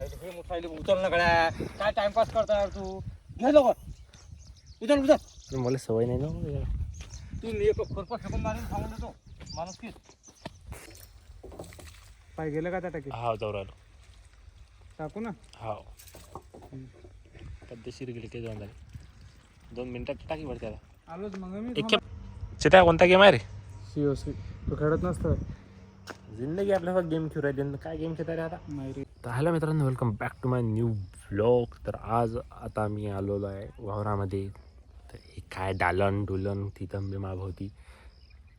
हे मोठाले उचल ना गड्या, काय टाइमपास करता यार तू. नाही लोक उचल उचल. मला सवय नाही ना. तू एक खुरपा फेकून मारून सांगून देतो माणूस की पाय गेलं का त्या टाकी. हा जाऊ राहिलो. टाकू ना. हा पद्धतशीर गेले ते जाऊन झाले 2 मिनिटात टाकी भरते आता. आलोच मग मी. एक चित्या कोणता गेम आहे रे. सीओसी तू खेळत नसतं. जिंदगी आपल्याला गेम खेळू राहिली काय गेम खेळता रे आता. नाही रे. तर हॅलो मित्रांनो, welcome back to my new vlog. तर आज आता मी आलेलो आहे वावरामध्ये. तर हे काय डालन डुलन तिथं मी मागवती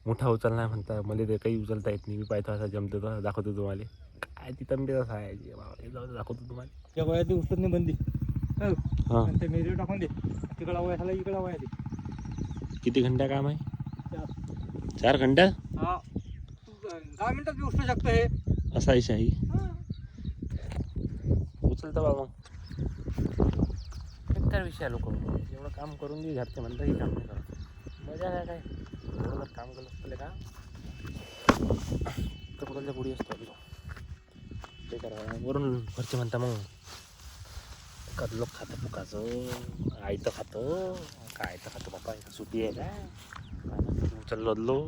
मोठा उचलणार म्हणता. मला ते काही उचलता येत नाही. मी पाहतो असा जमतो तर दाखवतो तुम्हाला. काय ती तंबी तसा आहे जाऊ दाखवतो तुम्हाला. त्या वयाची उचलत नाही बंदी. हां ते मेरी टाकून दे. तिकडं वयाला इकडं वया दे. किती घंटा काम आहे. 4 घंटा. हा 10 मिनिटात बी उचलू शकतो हे. असा आहे शाही उचलतं बाबा. बेकार विषय लोक एवढं काम करून दे घरचे म्हणतात की काम नाही करत. मजा काय काय एवढं जर काम केलं असतं का तर कुठल्या पुढे असतो ते करा. वरून घरचे म्हणता मग कदलो खातं फुकाचं आयतं खातं काय तर खातं बापा. सुटी आहे का उचललो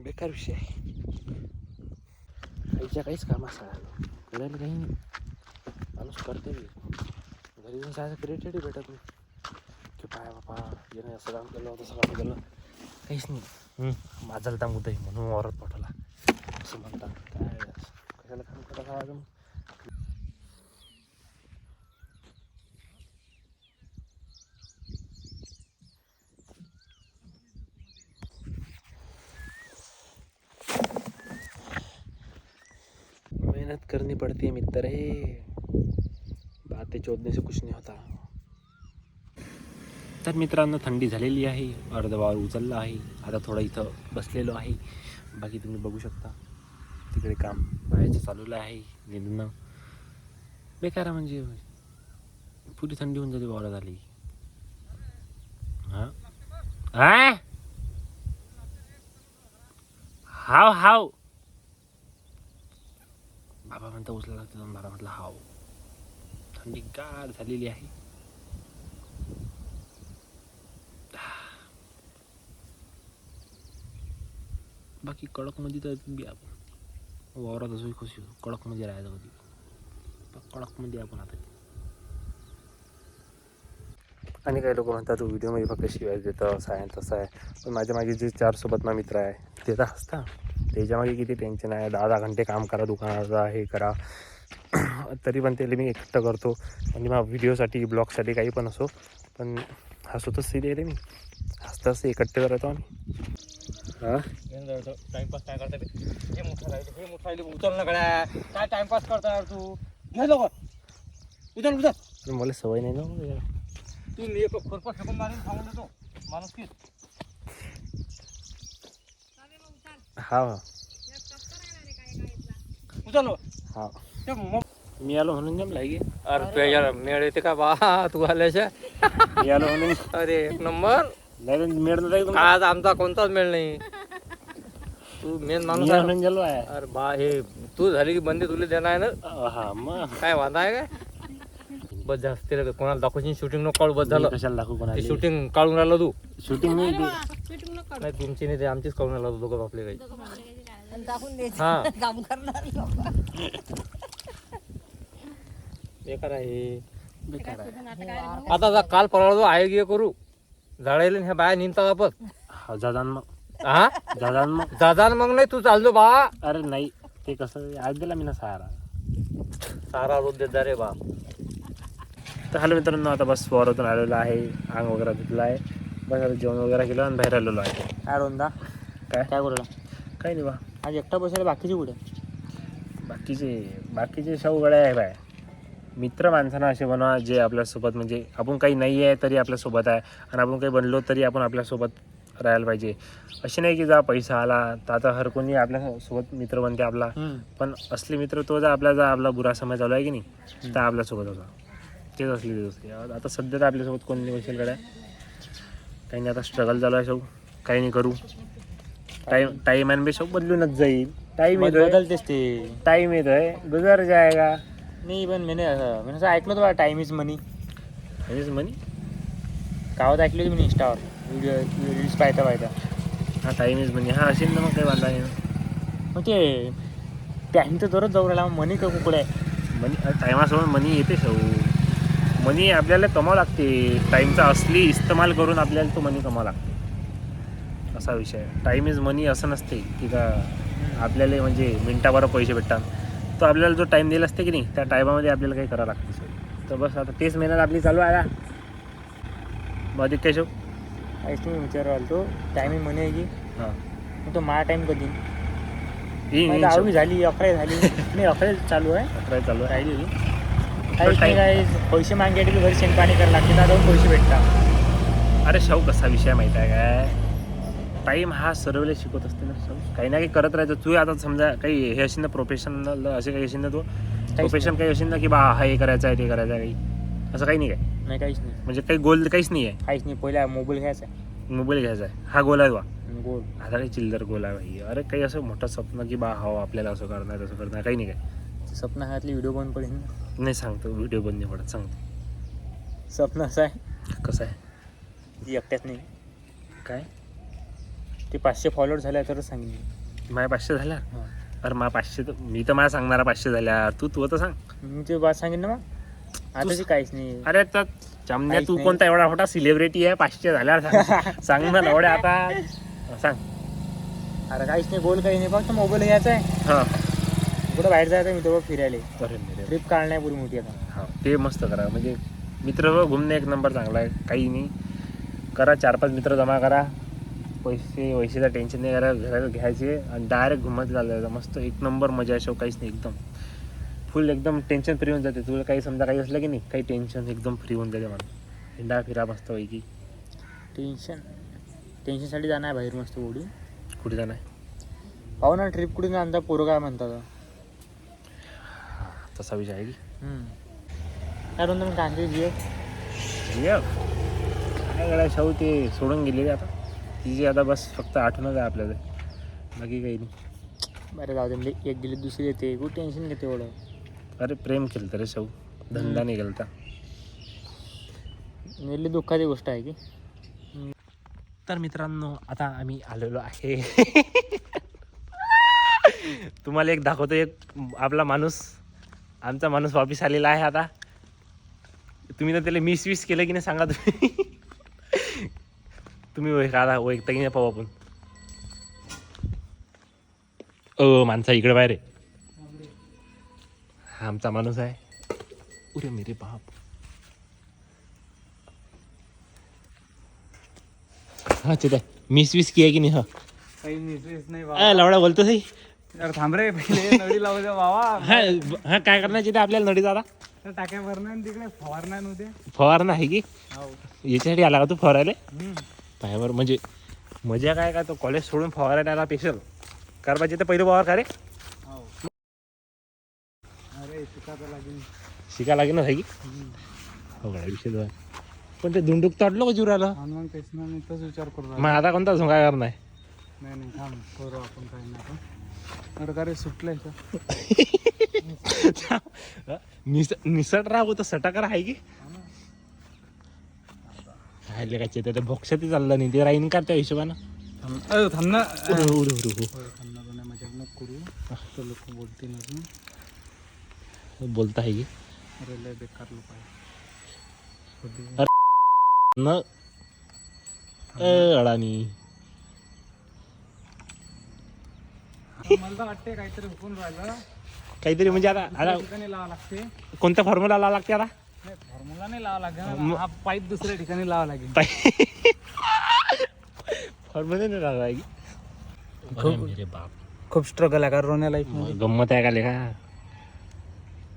बेकार विषय आहे. काहीच्या काहीच काम असं करायला काही नाही. माणूस करते बी घरी जाऊन सायचं क्रिएटिव्हिटी भेटत नाही की पाय बापा याने असं काम केलं तसं काम केलं काहीच नाही. माझा तांग होतं म्हणून वावरात पाठवला असं म्हणतात. काय कशाला काम करत आहात. मेहनत करनी पड़ती है मित्र है. बातें चोदने से कुछ नहीं होता. तर मित्रांनो थंडी झालेली आहे. अर्धा वावर उचलला आहे. आता थोडं इथं बसलेलो आहे. बाकी तुम्ही बघू शकता तिकडे काम बाहेरचं चालवलं आहे. निंदणं बेकार म्हणजे पुरी थंडी होऊन जाते वावरात आली. हां हां हाव हाव बाबा म्हणता उचला लागतं जाऊन. बाबा म्हटलं हाव. थंडी गार झालेली आहे. बाकी कडकमध्ये तर बी आपण वावरात असो खुशी कडकमध्ये राहायचं कधी कडकमध्ये आपण आता. आणि काही लोक म्हणतात व्हिडिओमध्ये फक्त शिवाय देतं असं आहे तसं आहे. पण माझ्या मागे जे 4 सोबत ना मित्र आहे ते तर असता त्याच्यामागे किती टेन्शन आहे. 10 घंटे काम करा दुकानाचा हे करा तरी पण त्याला मी एकटं करतो. आणि मग व्हिडिओसाठी ब्लॉगसाठी काही पण असो पण हसतच सिरियल मी हसतं असं एकट्टे करतो आम्ही. हां टाइमपास काय करता हे मोठा उचल ना गड्या, काय टाइमपास करता यार तू. नाही लोक उचल उचल. मला सवय नाही ना. तू एक खुरपा फेकून मारून सांगून देतो माणूस की हा उचल. हा ते मी आलो म्हणून जमला की. अरे तू यार मेळ येते का बा तू आल्याच्या. मी आलो म्हणून. अरे एक नंबर. नाही मेळ नाही आज आमचा कोणताच मेळ नाही. तू मेन माणूस आहे. म्हणून गेलो आहे. अरे बा हे तू झाली की बंदी तुला देणार आहे ना. हा मग काय वादा आहे काय. बस जास्त कोणाला दाखवशील शूटिंग नको काढू. बस झालं. कशाला दाखवू कोणाला. शूटिंग काढून राहिलो तू. शूटिंग नाही नाही तुमची नाही ते आमचीच काढून राहिलो दोघं आपले काही. हा बेकार आहे. बेकार आहे. आता काल परवा आहे गे करू झाडायला ह्या बाया निघतात आपण. हा जादान मग. हा जादान मग. दादा मग नाही तू चालतो बा. अरे नाही ते कसं आज दिला मी ना सारा रोज देत जा रे बा. तर हॅलो मित्रांनो, आता बस वावरातून आलेलो आहे. अंग वगैरे धुतलं आहे. बस आता जेवण वगैरे केलं आणि बाहेर आलेलो आहे. काय रोंदा काय काय बोलला. काही नाही बा. आज एकटा बसायला बाकीचे कुठे. बाकीचे शाहूगड्या आहे बाय. मित्र माणसांना असे बनवा जे आपल्यासोबत म्हणजे आपण काही नाही आहे तरी आपल्यासोबत आहे आणि आपण काही बनलो तरी आपण आपल्यासोबत राहायला पाहिजे. असे नाही की जा पैसा आला तर आता हर कोणी आपल्यासोबत मित्र बनते आपला. पण असले मित्र तो आपला बुरा समय चालू आहे की नाही तर आपल्यासोबत होता तेच असले. आता सध्या तर आपल्यासोबत कोणी नाही बसेल गड्या. काही नाही आता स्ट्रगल चालू आहे. काही नाही करू टाइम आणि बेशक बदलूनच जाईल. टाइम येतोय, बदलतेच ते. टाइम येतोय, गुजर जाएगा. नाही पण मी असं ऐकलं होतं टाइम इज मनी. म्हणी कावत ऐकली होती मी इंस्टावर व्हिडिओ रील्स पाहता. हा टाइम इज मनी. हा असेल ना, मग काही वांधा नाही. मग ते टाइम तर दररोज जाऊ राहिला, मनी का कुकडे आहे. मनी टायमासोबत मनी येते सौ. मनी आपल्याला कमावं लागते. टाईमचा असली इस्तेमाल करून आपल्याला तो मनी कमावं लागते, असा विषय आहे. टाईम इज मनी असं नसते की का आपल्याला म्हणजे मिनटाभर पैसे भेटतात. तो आपल्याला जो टाईम दिला असते की नाही, त्या टायमामध्ये आपल्याला काही करावं लागते सर. तर बस आता तेच मेहनत आपली चालू आहे. मग अधिक काय शो काहीच तुम्ही विचाराल तो टाइम इज मनी आहे की. हां मग तो माझा टाइम कधी येईन 10वी झाली, 11 झाली. नाही 11 चालू आहे, 11 चालू आहे. राहिली काहीच नाही. काय पैसे मागायचे घरी शेणपाणी करायला लागते ना, जाऊन पैसे भेटतात. अरे शाहू कसा विषय माहीत आहे काय, टाईम हा सर्वले शिकवत असते ना शाहू. काही ना काही करत राहायचं. तू आता समजा काही हे असेल ना प्रोफेशनल, असे काही असेल ना, तू प्रोफेशन काही असेल ना की बा हा हे करायचं आहे, ते करायचं आहे, काही असं काही नाही काय. नाही काहीच नाही, म्हणजे काही गोल काहीच नाही आहे. काहीच नाही. पहिला मोबाईल घ्यायचा आहे, मोबाईल घ्यायचा आहे, हा गोल आहे बा. गोल. आता काही चिल्लर गोल आहे भाई. अरे काही असं मोठं स्वप्न की बा हो आपल्याला असं करणार तसं करणार, काही नाही काय. स्वप्न हातली व्हिडिओ बंद पडेल ना. नाही सांगतो, व्हिडिओ बंद नाही पडत, सांगतो. स्वप्न असं आहे कसं आहे ती एकट्यात नाही. काय ते 500 फॉलोअर झाल्या तरच सांगितलं. माझ्या 500 झाल्या. हां, अरे माझ्या 500 तर मी तर मला सांगणारा 500 झाल्या. तू तर सांग. मी ते बात सांगेन ना. मग आता ते काहीच नाही. अरे तर चामण्या काहीच तू नाही. कोणता एवढा मोठा सेलिब्रिटी आहे 500 झाल्यावर सांग ना एवढ्या आता सांग. अरे काहीच नाही, गोल काही नाही. फक्त मोबाईल घ्यायचा आहे, हां कुठं बाहेर जायचं मित्र फिरायला, अरे मेरे ट्रिप काढण्या पुरी मोठी आता. हां ते मस्त करा. म्हणजे मित्र घुमणे एक नंबर चांगला आहे. काही नाही करा, 4-5 मित्र जमा करा, पैशाचं टेन्शन नाही करा, घराला घ्यायचे आणि डायरेक्ट घुमत घालायचं. मस्त एक नंबर मजा आहे. काहीच नाही, एकदम फुल एकदम टेन्शन फ्री होऊन जाते. तुला काही समजा काही असलं की नाही, काही टेन्शन एकदम फ्री होऊन जाते. मला हिंडा फिरा मस्त पैकी. टेन्शनसाठी जाणं आहे बाहेर मस्त ओढी. कुठे जाणार पाहू ना ट्रिप कुठे ना, आमचा पोरं काय म्हणतात. तसा विषय आहे की काय म्हणतो मग कांदे काय करा शाहू, ते सोडून गेलेले आता. तिची आता बस फक्त आठवणच आहे आपल्याला, बाकी काही नाही. बरं जाऊ दे, एक गेली दुसरी येते, खूप टेन्शन घेते एवढं. अरे प्रेम केलं रे शाहू, धंदा नाही केलता. नेली दुःखाची गोष्ट आहे की. तर मित्रांनो आता आम्ही आलेलो आहे तुम्हाला एक दाखवतो. एक आपला माणूस, आमचा माणूस वापिस आलेला आहे. आता तुम्ही ना त्याला मिस केलं की नाही सांगा तुम्ही ओळखता की नाही पाहू आपण. माणसा इकडे बाहेर आहे. हा आमचा माणूस आहे. उरे मेरे बाप. हा चिता मिस किया की नाही. हा काही मिसवीस नाही लावडा बोलतो सही. थांब रे, पहिले नळी लावू द्या बाबा. हा काय करणार चिता आपल्याला नडीत आता टाक्या भरणं तिकडे फवारणं नव्हते. फवारणं आहे की याच्यासाठी आला का तू फवारायला पायावर. म्हणजे मजा काय का तो कॉलेज सोडून फवारायला आला स्पेशल. कार पाहिजे तर पहिलं फवार का रे. अरे शिका लागेल ना की हो गड्या विषय. पण ते धुंडूक तडलो का जुराला. मग तेच ना, मी तोच विचार करू मग आता कोणता झोंगा करणार. नाही थांब करू आपण काही नाही. अरे का रे सुटलंय निसट राहू तर सटाकार आहे की राहिले काय ते भोक्षाती चाललं नाही. ते राहीन का त्या हिशोबानं. थांब ना. करू लोक बोलते बोलता आहे की अरे लय बेकार लोक आहे न अडाणी. मला तर वाटते काहीतरी हुकून राहिलं. काहीतरी म्हणजे आता ठिकाणी लावा लागते. कोणत्या फॉर्म्युला लावा लागते आता. फॉर्म्युला नाही लावा लागेल, हा पाईप दुसऱ्या ठिकाणी लावा लागेल. फॉर्म्युला नाही लावा लागेल. बाप खूप स्ट्रगल आहे का रोण्या लाईफ मध्ये. गंमत आहे का लेखा.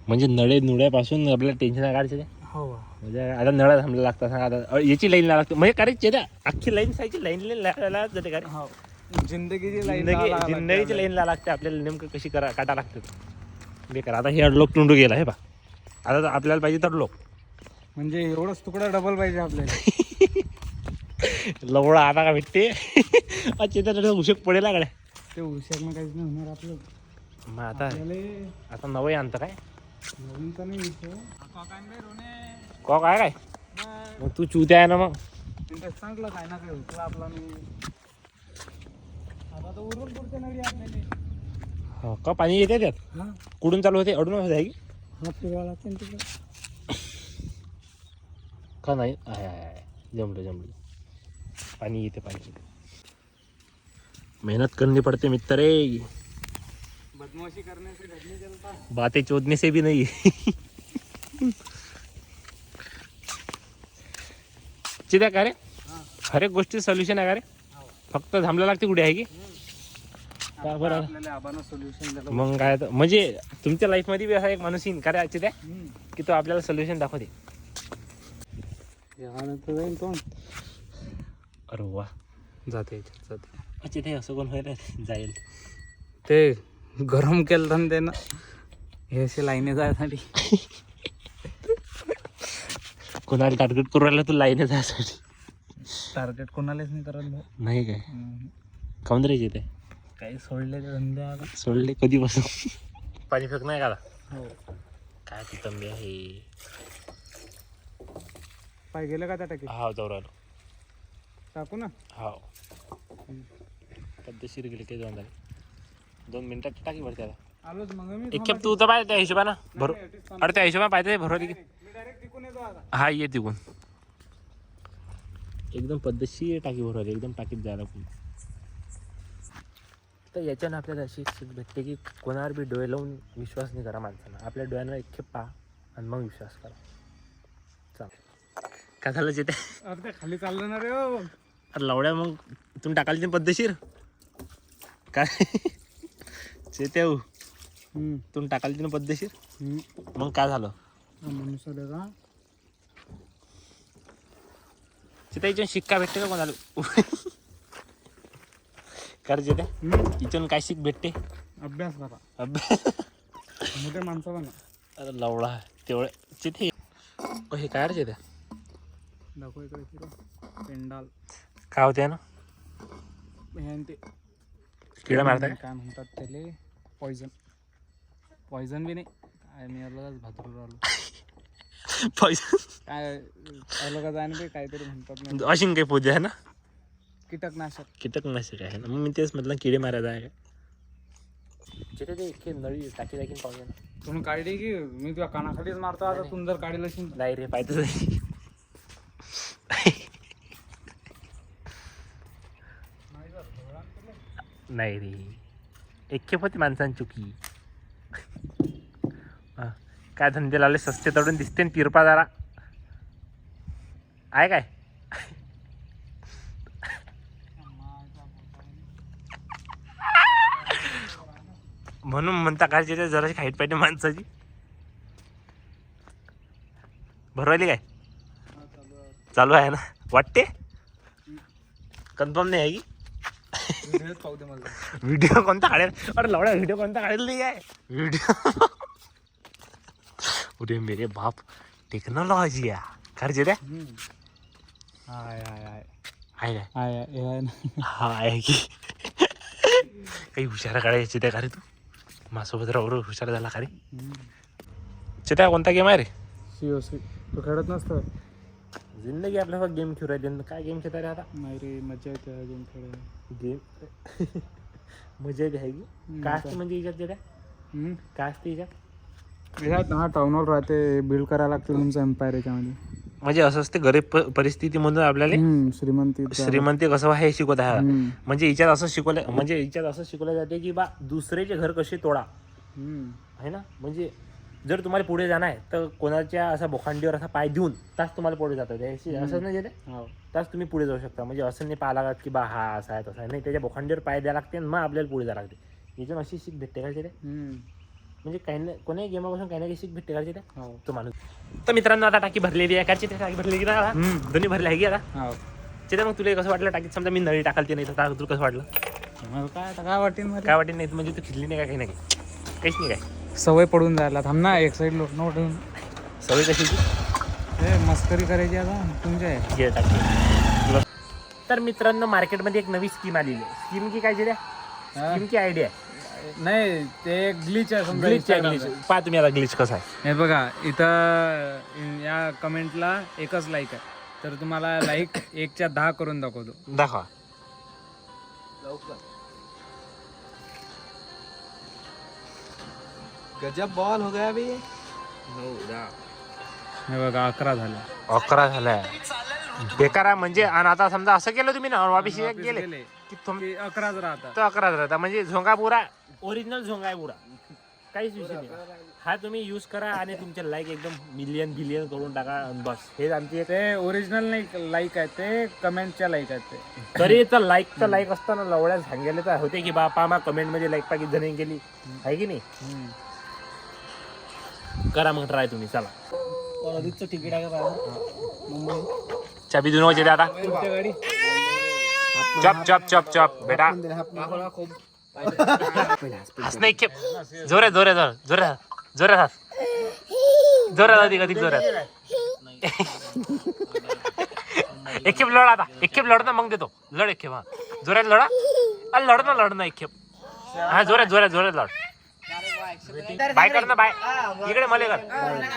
म्हणजे नुड्यापासून आपल्याला टेन्शन आहे काढायचं. हो म्हणजे आता नळा थांबला लागतात. आता याची लाईन लावा लागते. म्हणजे करायची अख्खी लाईन सायची लाईन जाते का रे. जिंदगीची जिंदगीची लाईन लावा लागते आपल्याला. नेमकं कशी काटा लागते बेकार. आता हे अडलोक टुंडू गेला हे बा. आता आपल्याला पाहिजे तडलोक. म्हणजे एवढंच तुकडा डबल पाहिजे आपल्याला. लवडा आता का भेटते अच्छा त्याला उशक पडेल कडे ते उशाकनं काहीच नाही होणार आपलं. मग आता आपल्याला आता नवं आणतं काय नवीन तर नाही विषय. कॉ काय काय मग तू चुत्या आहे ना मग चांगलं काय ना काय होतं आपला मी आता तर उरून पुढच्या नळी आपल्याला. हो का पाणी येते त्यात हा कुठून चालू होते अडून होत आहे की हा फिरवा लागते ना तिकडे. का नाही आहे आहे जमलं जमलं पाणी येते पाणी येते. मेहनत करनी पड़ते मित्र रे बदमाशी करने से घर नहीं चलता. बातें चोदने से भी नहीं चित्या का रे हर एक गोष्टी सोल्युशन आहे का रे फक्त थांबला लागते कुठे आहे की का बरं आपल्याला आबानं सोल्युशन दिलं. मग काय तर म्हणजे तुमच्या लाईफमध्ये बी असा एक माणूस येईन का रे चित्या की तो आपल्याला सोल्युशन दाखवते. यानंतर जाईन तो अरे वा जाते जाते अच्छा ते असं कोण व्हायला जाईल ते गरम केलं ना हे असे लाईने जायसाठी. कोणाला टार्गेट करू राहिला तू लाईन जायसाठी टार्गेट कोणालाच नाही करत भाऊ. नाही काय काऊन रे येते काही सोडले ते धंदे आता. सोडले कधीपासून पाणी फेक नाही का हो काय ती तंबी आहे पाय गेलं का त्या टाकी हा जाऊ राहिलो टाकू ना. हा पद्धतशीर गेले काही जाऊन झाले 2 मिनिटात टाकी भरते आता आलोच मग मी. एक खेप तू तर पाहिजे त्या हिशोबानं भरू अरे त्या हिशोबाने पाहिजे भरवली की मी डायरेक्ट तिकून येतो आता. हा ये तिकून एकदम पद्धतशीर टाकी भरवली एकदम टाकीत जायला पण. तर याच्यानं आपल्याला अशी शिक भेटते की कोणावर बी डोळे लावून विश्वास नाही करा माणसानं आपल्या डोळ्यांना एक खेप पहा आणि मग विश्वास करा. चाल काय झालं जेते अरे ते खाली चाललं ना रे हो. अरे लवड्या मग तुम्ही टाकायला पद्धतशीर काय चेते तुम्ही टाकायला पद्धतशीर मग काय झालं मनुष्य का तिथे इथून शिक्का भेटते का कोणाला कर जेते इथून काय शिक भेटते अभ्यास करा अभ्यास मोठे माणसं बना. अरे लवडा तेवढे तिथे हे काय रे जेते दाखव इकडे फिरो. पेंडाल काय होते ना हे ते किडा मारताय काय म्हणतात त्याले पॉइझन. पॉइझन बी नाही काय मी अलगच भातरू राहिलो पैसे काय अलगच आहे ना ते काहीतरी म्हणतात ना अशी काही पोते आहे ना कीटकनाशक. कीटकनाशक आहे ना मग मी तेच म्हटलं किडे मारायचं आहे जिथे ते इतके नळी टाकी टाकीन पाहूया ना तुम्ही काढली की मी तुझ्या कानाखालीच मारतो आता. तुम्ही जर काढील असेल तर. नाही रे पाहिजे नाही रे एक खेप होती माणसांची चुकी काय धंदे लावले सस्ते तडून दिसते तिरपा जरा आहे काय म्हणून म्हणता काय तिथे जराशी हाईट पाहिजे माणसाची भरवली काय चालू आहे ना वाटते कन्फर्म नाही आहे की व्हिडिओ कोणता काढेल अरे लवडा व्हिडिओ कोणता काढेल नाही आहे व्हिडिओ अरे मेरे बाप टेक्नॉलॉजी या खर्च द्या हाय हाय हाय आहे काय हाय हाय ना. हा आहे की काही हुशार काढायचे त्या का रे तू माझ्यासोबत राहू हुशार झाला का रे चित्या कोणता गेम आहे रे COC तू खेळत नसतं. जिंदगी आपल्याला गेम खेळू राहिली काय गेम खेळता रे आता नाही रे मजा येते अजून खेळायला. गेम मजा येते आहे की काय असते म्हणजे याच्यात जेव्हा काय असते याच्यात हा टाउन हॉल राहते बिल्ड करायला लागते तुमचं एम्पायर याच्यामध्ये. म्हणजे असं असते गरीब परिस्थितीमधून आपल्याला श्रीमंती कसं आहे हे शिकवत आहे म्हणजे याच्यात असं शिकवलं म्हणजे याच्यात असं शिकवलं जाते की बा दुसऱ्याचे घर कसे तोडा आहे ना म्हणजे जर तुम्हाला पुढे जाणं आहे तर कोणाच्या असा बोखांडीवर असा पाय देऊन तास तुम्हाला पुढे जाता येते असं नाही येते तास तुम्ही पुढे जाऊ शकता म्हणजे असं नाही पाहा लागत की बा हा असा आहे तसा आहे नाही त्याच्या बोखांडीवर पाय द्यायला लागते मग आपल्याला पुढे जायला लागते याच्यात अशी शिक भेटते का तिथे म्हणजे काही ना कोणाही गेमापासून काही ना काही शिक भेटते का तिथे तो माणूस. तर मित्रांनो आता टाकी भरलेली आहे कारची टाकी भरलेली ना दोन्ही भरली आहे की आता तिथे मग तुला कसं वाटलं टाकीत समजा मी नळी टाकालती नाही तर तुला कसं वाटलं काय वाटेल काय वाटेल नाही म्हणजे तू खिचली नाही का काही नाही काहीच नाही काय सवय पडून जायला थांब ना एक साईड लोट नोटून सवय कशी मस्करी करायची आता तुमच्या घे टाकी तर मित्रांनो मार्केटमध्ये एक नवी स्कीम आलेली आहे. स्कीम की काय दिल्या? स्कीम की आयडिया? नाही ते ग्लिच आहे समजा ग्लिच आहे. Instagramचं. ग्लिच पहा तुम्ही आता ग्लिच कसं आहे. हे बघा इथं या कमेंटला एकच लाईक आहे, तर तुम्हाला लाईक 1च्या 10 करून दाखवतो. दाखवा. गजब बॉल हो गया अभी. हे बघा 11 झाले. 11 झाल्या. बेकार आहे म्हणजे. आणि आता समजा असं केलं तुम्ही ना वापिस वापस गेले गेले की तुम की 11च राहतात. तर 11 राहता म्हणजे झोंगा पुरा ओरिजिनल झोंगा आहे पुरा. काहीच विषय नाही. हा तुम्ही यूज करा आणि तुमचे लाईक एकदम मिलियन बिलियन करून टाका आणि बस. हेच आमची एक ते ओरिजिनल नाही लाईक आहे, ते कमेंटच्या लाईक आहेत ते. तरी तर लाईक असताना लवड्या सांगायला तर होते की बापा मा कमेंट मध्ये लाईक पाकिट जण केली आहे की नाही. करा मग ट्राय तुम्ही. चला तिकीट आहे का चाबी देऊन वाजते आता. गाडी चप चप चप चप बेटा हसणं एक खेप. जोरात जोरात जोरात जोरात जोरात अधिक अधिक जोरात. एक खेप लढ आता. एक खेप लढ ना मग देतो. लढ एक खेप. हा जोरात लढा. लढ ना एक खेप. हा जोरात जोरात जोरात लढ. बाय कर ना बाय. इकडे मले कर.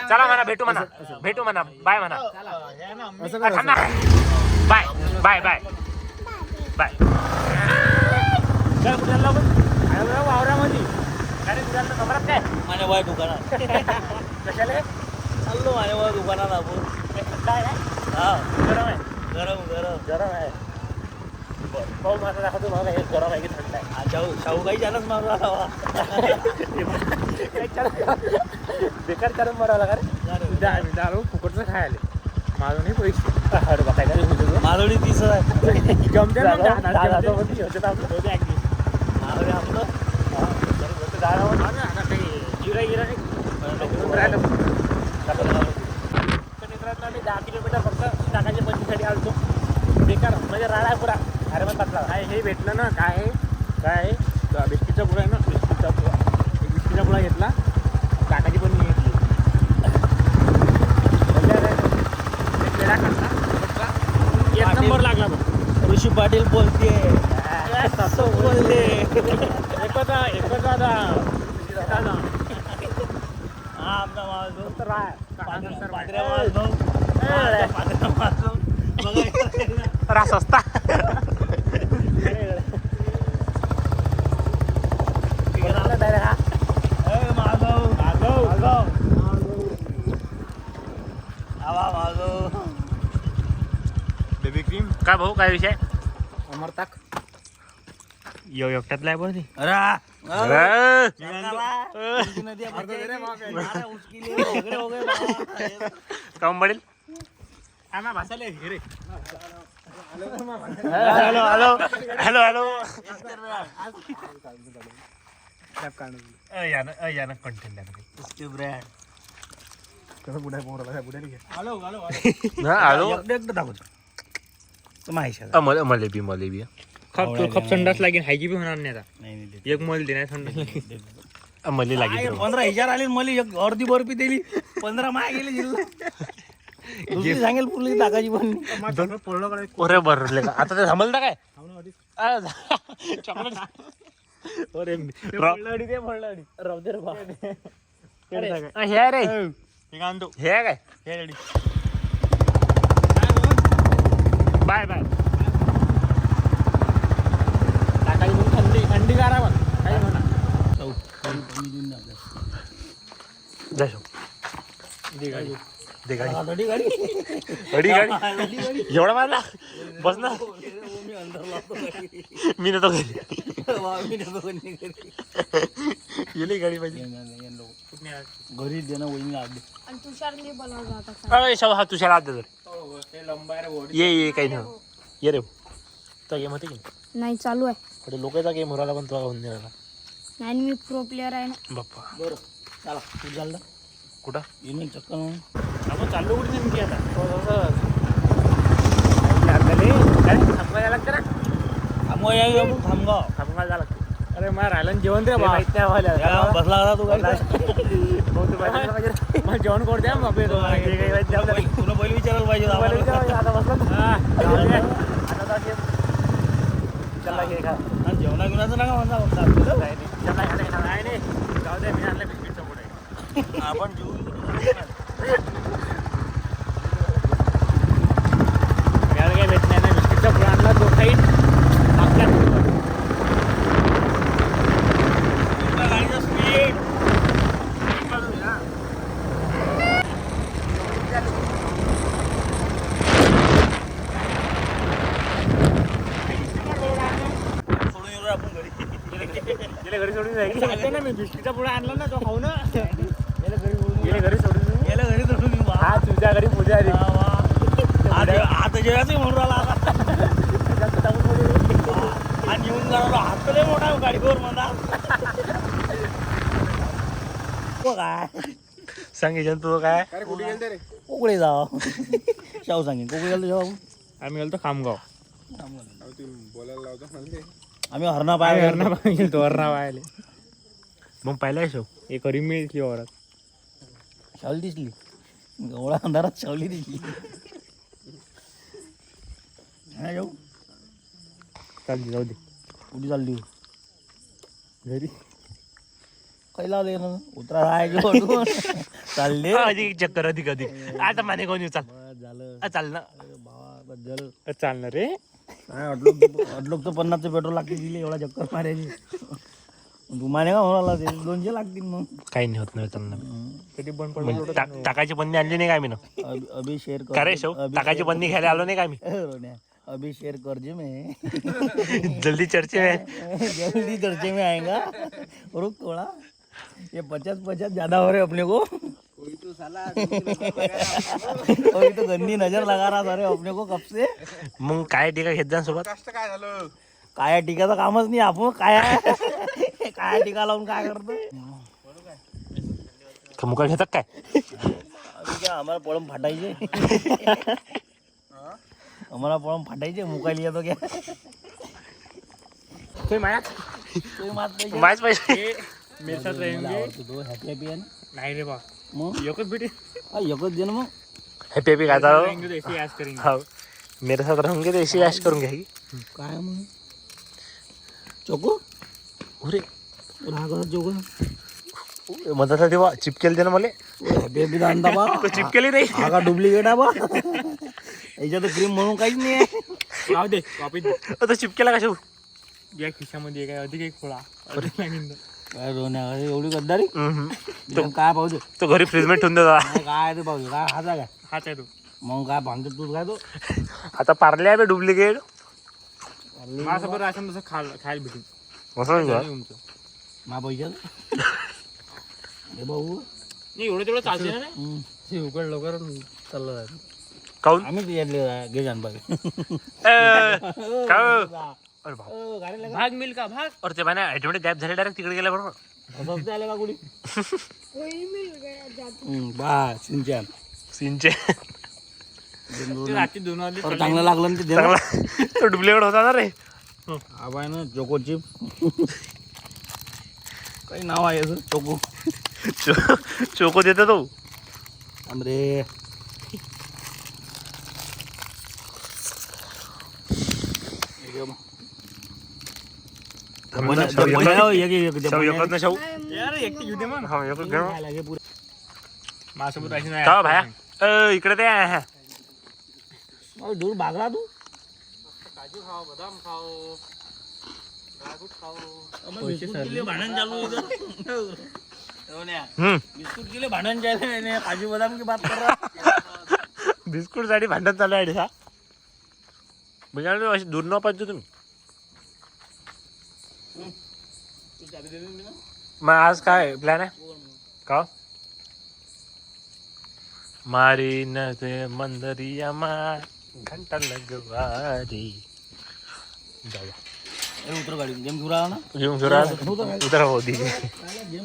चला म्हणा भेटू म्हणा बाय म्हणा. Bye bye bye bye. वावरामध्ये अरे तुझ्या कमरात काय माझ्या वय दुकानात कशाला चाललो माझ्या वय दुकानात आपण. काय हा गरम आहे. गरम आहे. पाऊस माझा दाखवतो मला हे गरम आहे की थंड आहे. शाहू काही जानच मारू आला. बेकार चालून मरावं लागा रे. दारू फुकटचं खायला माझं नाही पैसे. अरे बघायला माधवडी 30 आहे. जमते मित्रांनो आम्ही 10 किलोमीटर फक्त टाकाच्या बंदीसाठी आलतो. बेकार म्हणजे राडा पुरा. अरे मग बसला काय हे भेटलं ना. काय बिस्किटचा पुडा आहे ना. बिस्किटचा पुडा घेतला. टाकाची पण घेतली. एक नंबर लागला मग. ऋषी पाटील बोलते बोलले एकच हा आमचा माणूस तर राय रास असता. बेबी क्रीम काय भाऊ काय विषय अमरताक एकट्यातला आहे बरं. काम पडेल. हॅलो हॅलो हॅलो हॅलो यानं कंटेंट मले बी खप संडास लागेल. हायची बी होणार नाही आता. एक मल दे नाही संडास मले लागेल. 15,000 आले मला एक अर्धी बर्फी दिली. 15 माय गेले जिल्हा सांगेल पुरली टाकायची पण. अरे भरले का आता ते थांबल ना काय चॉकलेट. अरे हे रे हे काय बाय बाय. थंडी गारा पण काही म्हणा. गाडी एवढा मारला बस ना. मी नेतो गेली गाडी पाहिजे घरी देणं वहिनी हा तुषार आत दे. ये काही नाही. ये रे तो गेम होते की नाही चालू आहे. थोडे लोकांचा गेम होराला पण तो होऊन राहिला. नाही मी प्रो प्लेअर आहे ना. बाप्पा बरं चला कुठं झालं कुठं येऊन चक्कर आपण चाललो कुठे नेमकी आता थांबवायला लागतं ना. थांबवायला जावं लागतं. अरे मला राहिलं जेवण दे माहित नाही बसला होता तू मला जेवण कोण द्या मग तुला पहिले विचारायला पाहिजे आता बसला आता आणला घे खा. जेवणा बिवणाचं नका म्हणता फक्त नाही नाही जाऊ दे, मी आणलं बिस्किटचं पुढे. आपण जेवू याला काही भेट नाही ना, बिस्किटचा पुढे आणला तो खाईन आपल्या गाडीचं स्पीड सोडून येऊ रे आपण घरी गेले घरी सोडून जाईल. सांगते ना मी बिस्किटचा पुढे आणला ना तो खाऊ ना गेले घरी सोडून जाऊ. गेल्या घरी सोडून येऊ हा तुझ्या घरी पूजा आली. आता जेवायचं म्हणून राहिला आता आणि येऊन जाणार हात लय मोठा आहे गाडीवर म्हणा काय सांग याच्यात तू काय. कोकळे जा शाहू सांगेन कोकळे गेलो जेव्हा आम्ही गेलो खामगाव. आम्ही हरणा पाय तो हरणा पाहिले. मग पाहिलाय शो एक हरी मिळली वरात. शावली दिसली एवढा अंधारात शावली दिसली हा जाऊ चालते जाऊ दे कुठे चालली घरी. काही लावले ना उतरा राय घेऊन चालले अधिक चक्कर अधिक अधिक आता माने कोण येऊ. चाल झालं चाल ना भावा बद्दल चालणार रे. अडलोक तर 50चं पेट्रोल लागते दिले एवढा चक्कर मारायची तू माने का म्हणाला ते 200 लागतील मग काही नाही होत नाही त्यांना. कधी बंद पडलं टाकायची बंदी आणली नाही का आम्ही ना. अभी शेअर का रे शो टाकायची बंदी घ्यायला आलो नाही का आम्ही. अभी शेयर कर्जे में जल्दी चर्चे में जल्दी चर्चे में आएगा रुक थोड़ा ये 50 ज्यादा हो रहे अपने को कोई तो गंदी नजर लगा रहा था रे अपने को कब से. मग काय टीका घेत जा सोबत. काया टिकाचं कामच नाही आपण काया टिका लावून काय करतो मुका घेतात काय. आम्हाला पळम फाटायचे आम्हाला पळम फाटायचे मुकायला येतो क्या माझ पैसे तो हॅपी हॅपी आहे नाही रे बा. मग एकच भेटे एकच दे ना मग हॅपी हॅपी खाता हो मेरे साथ रहेंगे तो ऐसी ऐश करूंगा ही. काय मग चोको अरे राहा कसा चोको मधाचा तेव्हा चिपकेल दे ना मला. हॅपी हॅपी दांडा बा तो चिपकेली नाही. हा का डुप्लिकेट आहे बा याच्यात क्रीम म्हणून काहीच नाही आहे राहू दे कॉपी. तो चिपकेला कशा या खिशामध्ये काय अधिक एक खोळा काय रोण्या एवढी गद्दारी तो काय पाहू तो घरी फ्रीज मध्ये ठेवून देतो. काय ते पाहू काय हाचा काय हाच आहे तो. मग काय भांगत तू काय तो आता पार्ले आहे डुप्लिकेट. माझ्यासोबत राशन तसं खायला भेटेल. मा पैशात हे भाऊ नाही एवढं तेवढं चालते ना. उकड लवकर चाललं काऊन आम्ही घे जाण बघ अरे बाप. भाग मिल का भाग. अरे ते बाय ॲटोमॅटिक गॅप झाले डायरेक्ट तिकडे गेल्या बरोबर. असं आलं का कुणी बा सिंचन सीनचे रात्री 2 वाजले चांगलं लागलं ना ते देणार. तो डुप्लिकेट होता ना रे. आबाय ना चोको चिप काही नाव आहे याचं चोको चोको देतो तो. रे माझ्यासोबत राशन का भाया इकडे ते दूर भागला तू काजू खाओ बदाम खाओ ड्रायफ्रूट खाओ. भांडण चालू हम्म बिस्कुट के लिए भांडण चालू काजू बदाम की बात कर रहा बिस्कुट साठी भांडण चालू आहे सा. म्हणजे अशी दूर न पाहिजे तुम्ही. मग आज काय प्लॅन आहे का. मारी न ते मंदरिया मा घंटा लगवारी. जाऊया उतर गाडी गेम घेऊन राहा ना घेऊन फिरा उतरा होती. गेम